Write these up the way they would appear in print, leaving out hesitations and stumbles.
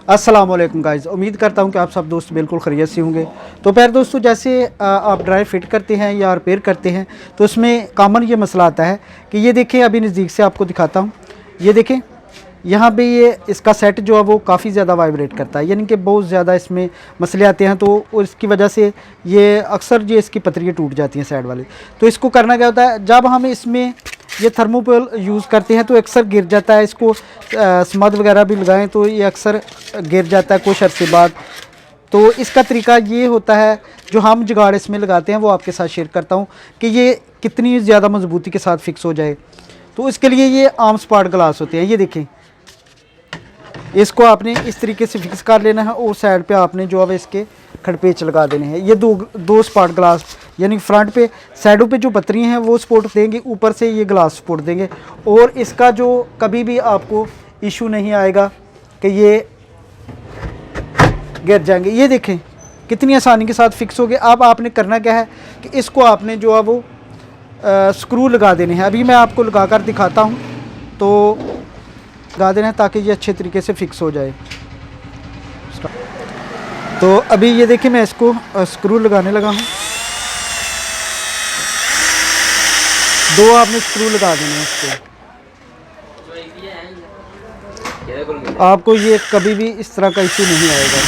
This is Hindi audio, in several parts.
अस्सलाम वालेकुम गाइज़, उम्मीद करता हूँ कि आप सब दोस्त बिल्कुल खैरियत से होंगे। तो प्यारे दोस्तों, जैसे आप ड्राइव फिट करते हैं या रिपेयर करते हैं तो उसमें कॉमन ये मसला आता है कि ये देखें, अभी नज़दीक से आपको दिखाता हूँ। ये देखें, यहाँ पे ये इसका सेट जो है वो काफ़ी ज़्यादा वाइब्रेट करता है, यानी कि बहुत ज़्यादा इसमें मसले आते हैं। तो इसकी वजह से ये अक्सर ये इसकी पतरियाँ टूट जाती हैं साइड वाली। तो इसको करना क्या होता है, जब हम इसमें ये थर्मोकोल यूज़ करते हैं तो अक्सर गिर जाता है। इसको स्मद वगैरह भी लगाएं तो ये अक्सर गिर जाता है कुछ अर्से बाद। तो इसका तरीका ये होता है, जो हम जुगाड़ इसमें लगाते हैं वो आपके साथ शेयर करता हूँ कि ये कितनी ज़्यादा मजबूती के साथ फिक्स हो जाए। तो इसके लिए ये आर्म स्पार्ट ग्लास होते हैं। ये देखें, इसको आपने इस तरीके से फिक्स कर लेना है और साइड पे आपने जो है इसके खड़पेच लगा देने हैं। ये दो स्पार्ट ग्लास, यानी फ्रंट पे साइडों पे जो पतरी हैं वो सपोर्ट देंगे, ऊपर से ये ग्लास सपोर्ट देंगे। और इसका जो कभी भी आपको इशू नहीं आएगा कि ये गिर जाएंगे। ये देखें कितनी आसानी के साथ फिक्स हो गए। अब आपने करना क्या है कि इसको आपने जो है वो स्क्रू लगा देने हैं। अभी मैं आपको लगा कर दिखाता हूँ, तो लगा देना है ताकि ये अच्छे तरीके से फिक्स हो जाए। तो अभी ये देखिए, मैं इसको स्क्रू लगाने लगा हूँ। दो आपने स्क्रू लगा देने हैं इसको। आपको ये कभी भी इस तरह का इशू नहीं आएगा।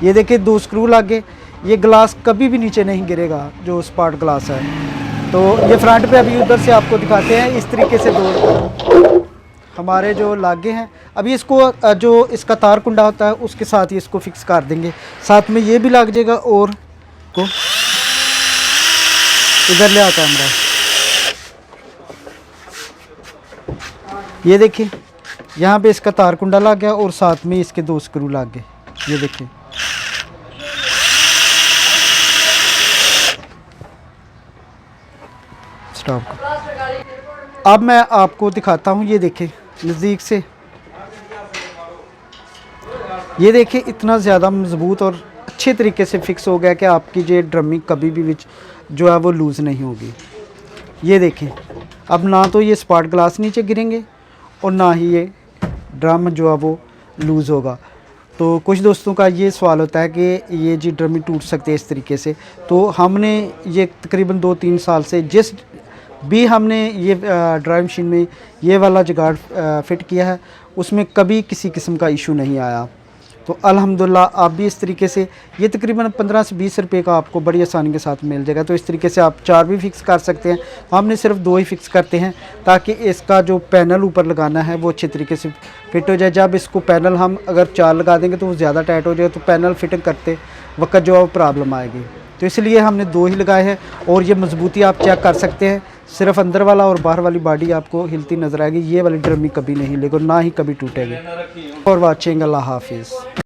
ये देखिए, दो स्क्रू लग गए। ये ग्लास कभी भी नीचे नहीं गिरेगा, जो स्पार्ट ग्लास है। तो ये फ्रंट पे अभी उधर से आपको दिखाते हैं। इस तरीके से दो हमारे जो लागे हैं। अभी इसको जो इसका तार कुंडा होता है उसके साथ ही इसको फिक्स कर देंगे। साथ में ये भी लग जाएगा। और को इधर ले आता कैमरा। ये देखिए, यहाँ पे इसका तार कुंडा लग गया और साथ में इसके दो स्क्रू लग गए। ये देखिए, स्टॉप। अब मैं आपको दिखाता हूँ। ये देखें नज़दीक से, ये देखिए इतना ज़्यादा मज़बूत और अच्छे तरीके से फिक्स हो गया कि आपकी ये ड्रमिंग कभी भी जो है वो लूज़ नहीं होगी। ये देखें, अब ना तो ये स्पार्ट ग्लास नीचे गिरेंगे और ना ही ये ड्रम जो है वो लूज़ होगा। तो कुछ दोस्तों का ये सवाल होता है कि ये जी ड्रमिंग टूट सकते हैं इस तरीके से। तो हमने ये तकरीबन 2-3 साल से जिस भी हमने ये ड्राइंग मशीन में ये वाला जुगाड़ फिट किया है उसमें कभी किसी किस्म का इशू नहीं आया। तो अल्हम्दुलिल्लाह आप भी इस तरीके से, ये तकरीबन 15 से 20 रुपये का आपको बड़ी आसानी के साथ मिल जाएगा। तो इस तरीके से आप 4 भी फिक्स कर सकते हैं। हमने सिर्फ 2 ही फिक्स करते हैं ताकि इसका जो पैनल ऊपर लगाना है वो अच्छे तरीके से फिट हो जाए। जब इसको पैनल हम अगर 4 लगा देंगे तो वो ज़्यादा टाइट हो जाएगा, तो पैनल फिटिंग करते वक्त जो है वो प्रॉब्लम आएगी। तो इसलिए हमने 2 ही लगाए हैं। और ये मजबूती आप चेक कर सकते हैं, सिर्फ अंदर वाला और बाहर वाली बॉडी आपको हिलती नज़र आएगी। ये वाली ड्रमिंग कभी नहीं हिलेगी, ना ही कभी टूटेगी। और वाचिंग, अल्लाह हाफिज़।